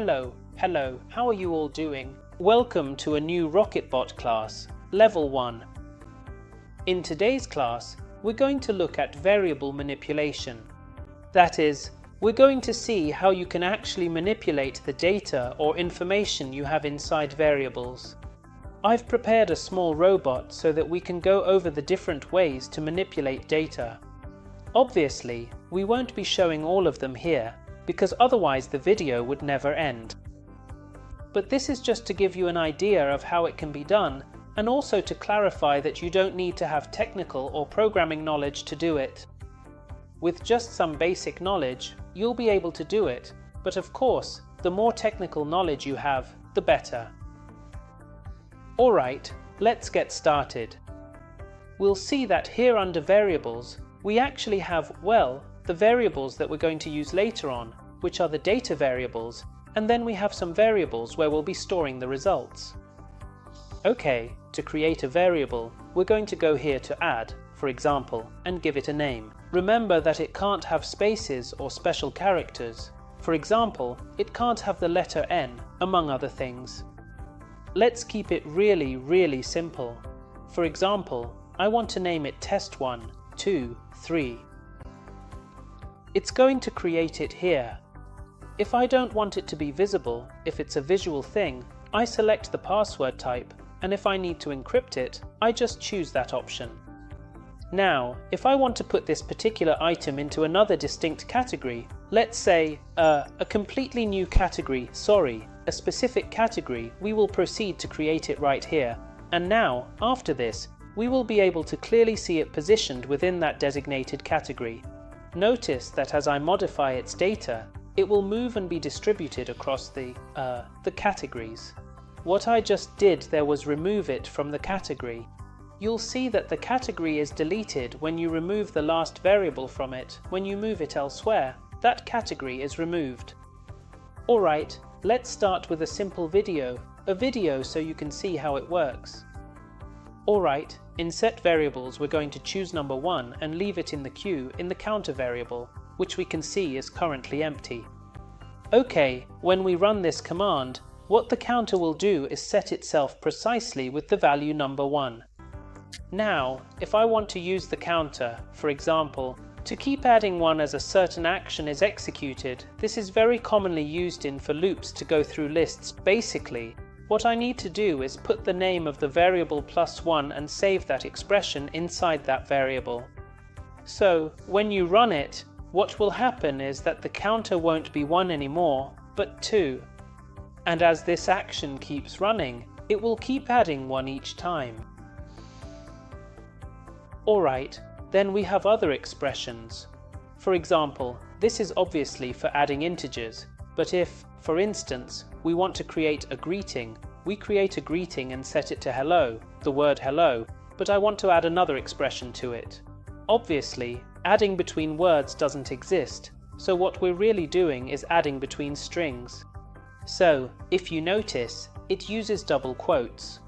Hello, how are you all doing? Welcome to a new Rocketbot class, Level 1. In today's class, we're going to look at variable manipulation. That is, we're going to see how you can actually manipulate the data or information you have inside variables. I've prepared a small robot so that we can go over the different ways to manipulate data. Obviously, we won't be showing all of them here, because otherwise the video would never end. But this is just to give you an idea of how it can be done, and also to clarify that you don't need to have technical or programming knowledge to do it. With just some basic knowledge, you'll be able to do it, but of course, the more technical knowledge you have, the better. Alright, let's get started. We'll see that here under variables, we actually have, well, the variables that we're going to use later on, which are the data variables, and then we have some variables where we'll be storing the results. Okay, to create a variable, we're going to go here to add, for example, and give it a name. Remember that it can't have spaces or special characters. For example, it can't have the letter N, among other things. Let's keep it really simple. For example, I want to name it test1, 2, 3. It's going to create it here. If I don't want it to be visible, if it's a visual thing, I select the password type, and if I need to encrypt it, I just choose that option. Now, if I want to put this particular item into another distinct category, let's say a completely new category, a specific category, we will proceed to create it right here. And now, after this, we will be able to clearly see it positioned within that designated category. Notice that as I modify its data, it will move and be distributed across the categories. What I just did there was remove it from the category. You'll see that the category is deleted when you remove the last variable from it. When you move it elsewhere, that category is removed. Alright, let's start with a simple video. A video so you can see how it works. Alright, in set variables we're going to choose number 1 and leave it in the queue in the counter variable, which we can see is currently empty. Okay, when we run this command, what the counter will do is set itself precisely with the value number 1. Now, if I want to use the counter, for example, to keep adding 1 as a certain action is executed, this is very commonly used in for loops to go through lists. Basically, what I need to do is put the name of the variable +1 and save that expression inside that variable. So, when you run it, what will happen is that the counter won't be 1 anymore, but 2. And as this action keeps running, it will keep adding 1 each time. Alright, then we have other expressions. For example, this is obviously for adding integers, but if, for instance, we want to create a greeting, we create a greeting and set it to hello, the word hello, but I want to add another expression to it. Obviously, adding between words doesn't exist, so what we're really doing is adding between strings. So, if you notice, it uses double quotes.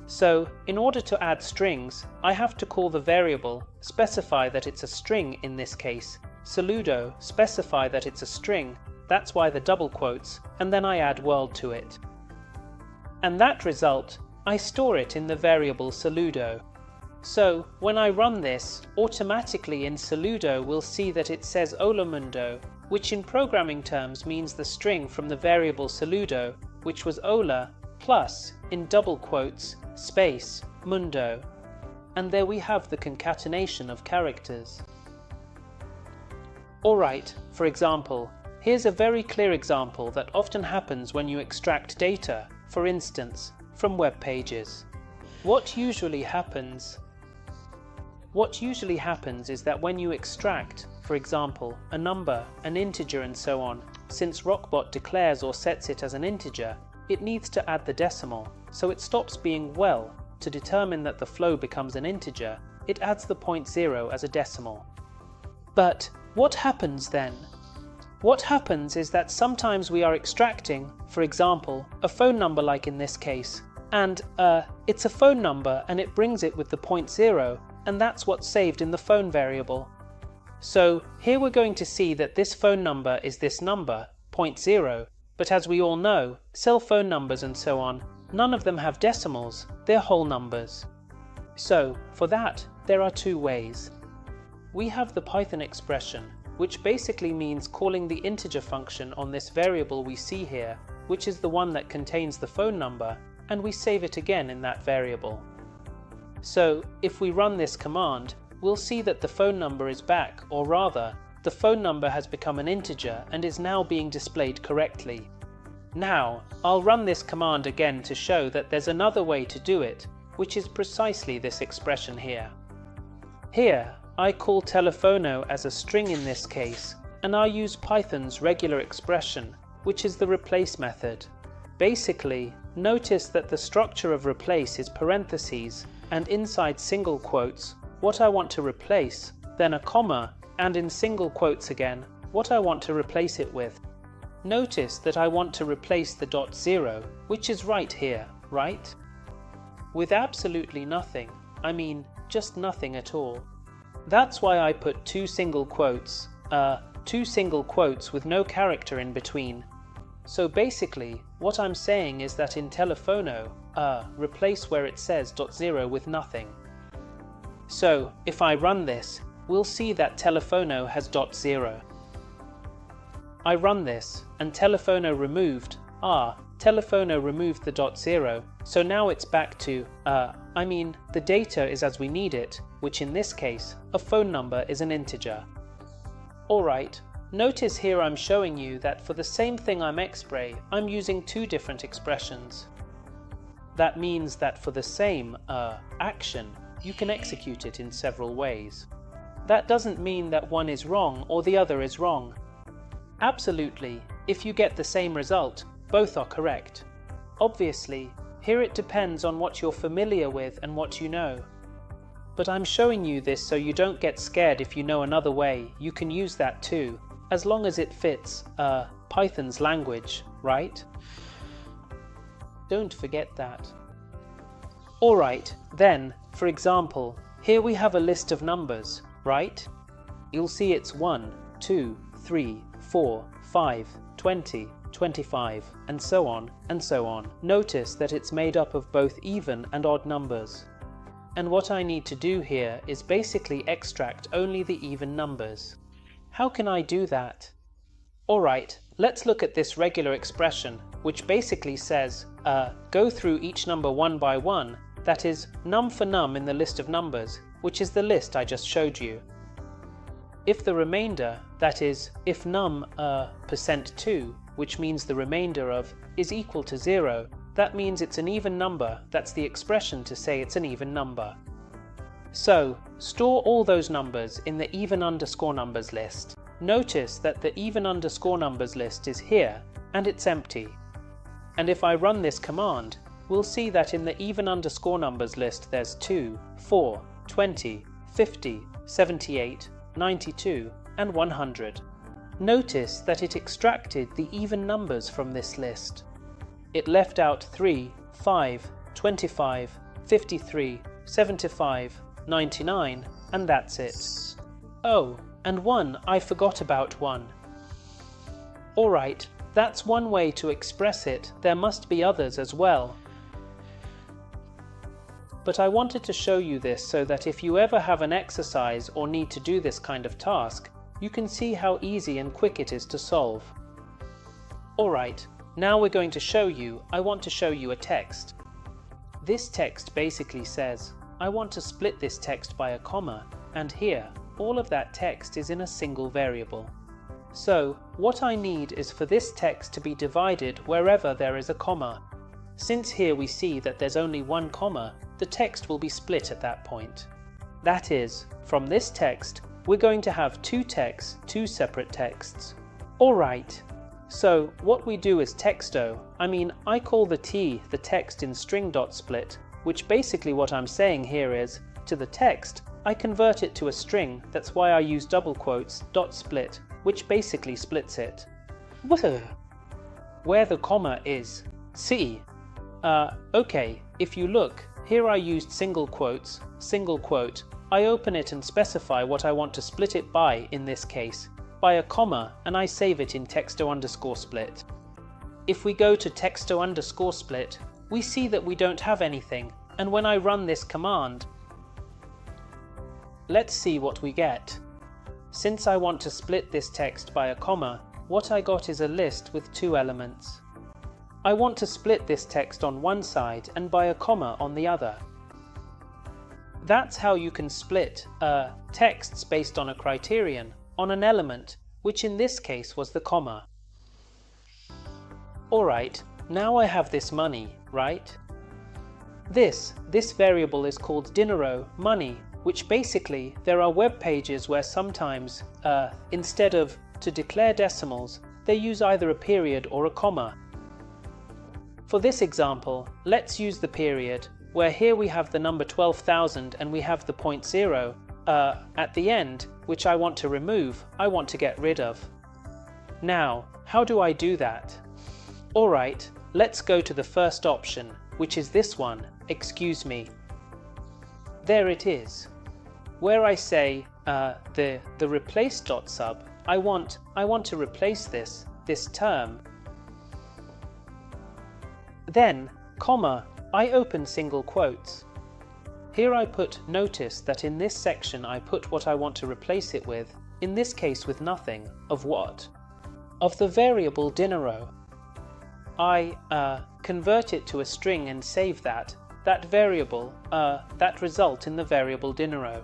So, in order to add strings, I have to call the variable, specify that it's a string in this case, saludo, specify that it's a string, that's why the double quotes, and then I add world to it. And that result, I store it in the variable saludo. So, when I run this, automatically in saludo we'll see that it says Hola Mundo, which in programming terms means the string from the variable saludo, which was Hola, plus, in double quotes, space, Mundo. And there we have the concatenation of characters. Alright, for example, here's a very clear example that often happens when you extract data, for instance, from web pages. What usually happens is that when you extract, for example, a number, an integer and so on, since Rockbot declares or sets it as an integer, it needs to add the decimal, so it stops being well. To determine that the flow becomes an integer, it adds the 0.0 as a decimal. But what happens then? What happens is that sometimes we are extracting, for example, a phone number like in this case, and it's a phone number and it brings it with the 0.0, and that's what's saved in the phone variable. So here we're going to see that this phone number is this number, 0.0, But as we all know, cell phone numbers and so on, none of them have decimals, they're whole numbers. So, for that, there are two ways. We have the Python expression, which basically means calling the integer function on this variable we see here, which is the one that contains the phone number, and we save it again in that variable. So, if we run this command, we'll see that the phone number is back, or rather, the phone number has become an integer and is now being displayed correctly. Now, I'll run this command again to show that there's another way to do it, which is precisely this expression here. Here, I call telephono as a string in this case, and I use Python's regular expression, which is the replace method. Basically, notice that the structure of replace is parentheses, and inside single quotes, what I want to replace, then a comma, and in single quotes again, what I want to replace it with. Notice that I want to replace the .0, which is right here, right? With absolutely nothing, I mean just nothing at all. That's why I put two single quotes with no character in between. So basically, what I'm saying is that in telephono, replace where it says .0 with nothing. So if I run this, we'll see that telephono has .0. I run this, and telephono removed, telephono removed the .0, so now it's back to, the data is as we need it, which in this case, a phone number is an integer. Alright, notice here I'm showing you that for the same thing I'm using two different expressions. That means that for the same, action, you can execute it in several ways. That doesn't mean that one is wrong or the other is wrong. Absolutely, if you get the same result, both are correct. Obviously, here it depends on what you're familiar with and what you know. But I'm showing you this so you don't get scared if you know another way, you can use that too, as long as it fits, Python's language, right? Don't forget that. Alright, then, for example, here we have a list of numbers, right? You'll see it's 1, 2, 3, 4, 5, 20, 25, and so on, and so on. Notice that it's made up of both even and odd numbers. And what I need to do here is basically extract only the even numbers. How can I do that? Alright, let's look at this regular expression, which basically says, go through each number one by one, that is, num for num in the list of numbers, which is the list I just showed you. If the remainder, that is, if num %2, which means the remainder of, is equal to 0, that means it's an even number, that's the expression to say it's an even number. So, store all those numbers in the even underscore numbers list. Notice that the even underscore numbers list is here, and it's empty. And if I run this command, we'll see that in the even underscore numbers list there's 2, 4, 20, 50, 78, 92, and 100. Notice that it extracted the even numbers from this list. It left out 3, 5, 25, 53, 75, 99, and that's it. Oh, and 1, I forgot about 1. Alright, that's one way to express it, there must be others as well. But I wanted to show you this so that if you ever have an exercise or need to do this kind of task, you can see how easy and quick it is to solve. Alright, now we're going to show you, I want to show you a text. This text basically says, I want to split this text by a comma, and here, all of that text is in a single variable. So, what I need is for this text to be divided wherever there is a comma. Since here we see that there's only one comma, the text will be split at that point. That is, from this text, we're going to have two separate texts. Alright, so what we do is texto, I call the t the text in string.split, which basically what I'm saying here is, to the text, I convert it to a string, that's why I use double quotes, .split, which basically splits it. Where the comma is, see. Okay, if you look, here I used single quotes, single quote, I open it and specify what I want to split it by in this case, by a comma, and I save it in texto_split. if we go to texto_split, we see that we don't have anything, and when I run this command, let's see what we get. Since I want to split this text by a comma, what I got is a list with 2 elements. I want to split this text on one side and by a comma on the other. That's how you can split texts based on a criterion on an element, which in this case was the comma. Alright, now I have this money, right? This variable is called dinero, money, which basically there are web pages where sometimes, instead of to declare decimals, they use either a period or a comma. For this example, let's use the period, where here we have the number 12,000 and we have the 0.0 at the end, which I want to remove, I want to get rid of. Now, how do I do that? Alright, let's go to the first option, which is this one, excuse me. There it is. Where I say the replace.sub, I want to replace this term. Then, comma, I open single quotes. Here I put notice that in this section I put what I want to replace it with, in this case with nothing. Of what? Of the variable dinero. I convert it to a string and save that variable, that result in the variable dinero.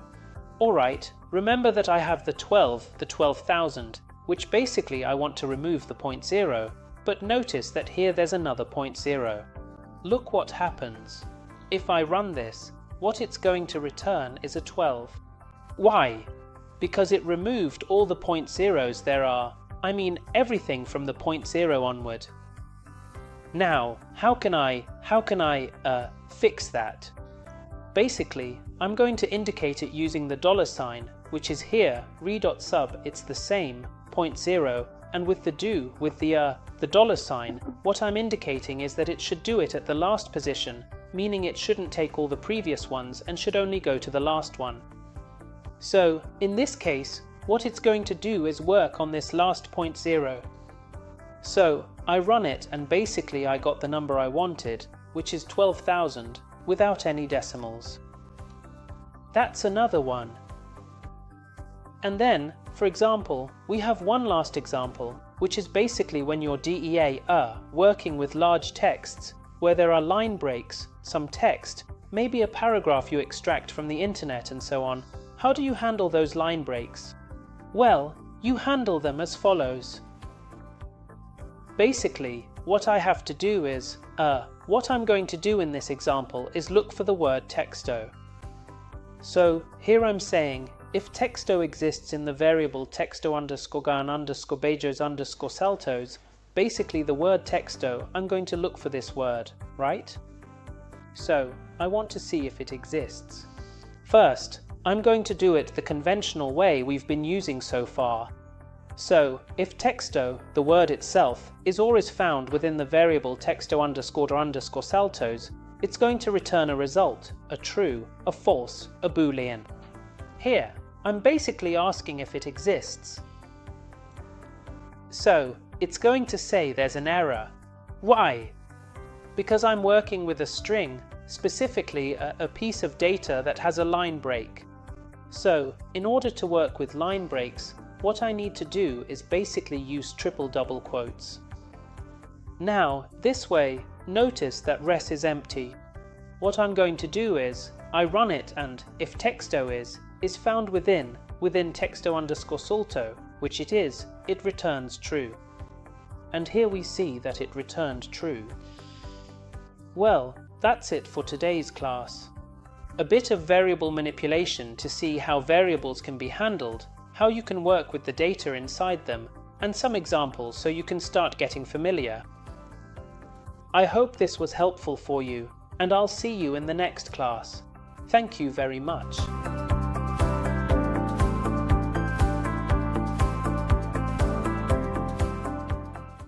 Alright, remember that I have the 12,000, which basically I want to remove the 0.0, but notice that here there's another 0.0. Look what happens. If I run this, what it's going to return is a 12. Why? Because it removed all the 0.0s there are, I mean everything from the 0.0 onward. Now, how can I fix that? Basically, I'm going to indicate it using the $sign, which is here, re.sub, it's the same, 0.0, and with the $sign, what I'm indicating is that it should do it at the last position, meaning it shouldn't take all the previous ones and should only go to the last one. So, in this case, what it's going to do is work on this last 0.0. So, I run it and basically I got the number I wanted, which is 12,000, without any decimals. That's another one. And then, for example, we have one last example, which is basically when your DEA working with large texts, where there are line breaks, some text, maybe a paragraph you extract from the internet and so on. How do you handle those line breaks? Well, you handle them as follows. Basically, what I have to do is, what I'm going to do in this example is look for the word texto. So here I'm saying, if texto exists in the variable texto_gan_bejos_saltos, basically the word texto, I'm going to look for this word, right? So I want to see if it exists. First, I'm going to do it the conventional way we've been using so far. So, if texto, the word itself, is or is found within the variable texto_saltos, it's going to return a result, a true, a false, a boolean. Here, I'm basically asking if it exists. So, it's going to say there's an error. Why? Because I'm working with a string, specifically a piece of data that has a line break. So, in order to work with line breaks, what I need to do is basically use triple double quotes. Now, this way, notice that res is empty. What I'm going to do is, I run it and, if texto is found within texto_salto, which it is, it returns true. And here we see that it returned true. Well, that's it for today's class. A bit of variable manipulation to see how variables can be handled, how you can work with the data inside them, and some examples so you can start getting familiar. I hope this was helpful for you, and I'll see you in the next class. Thank you very much.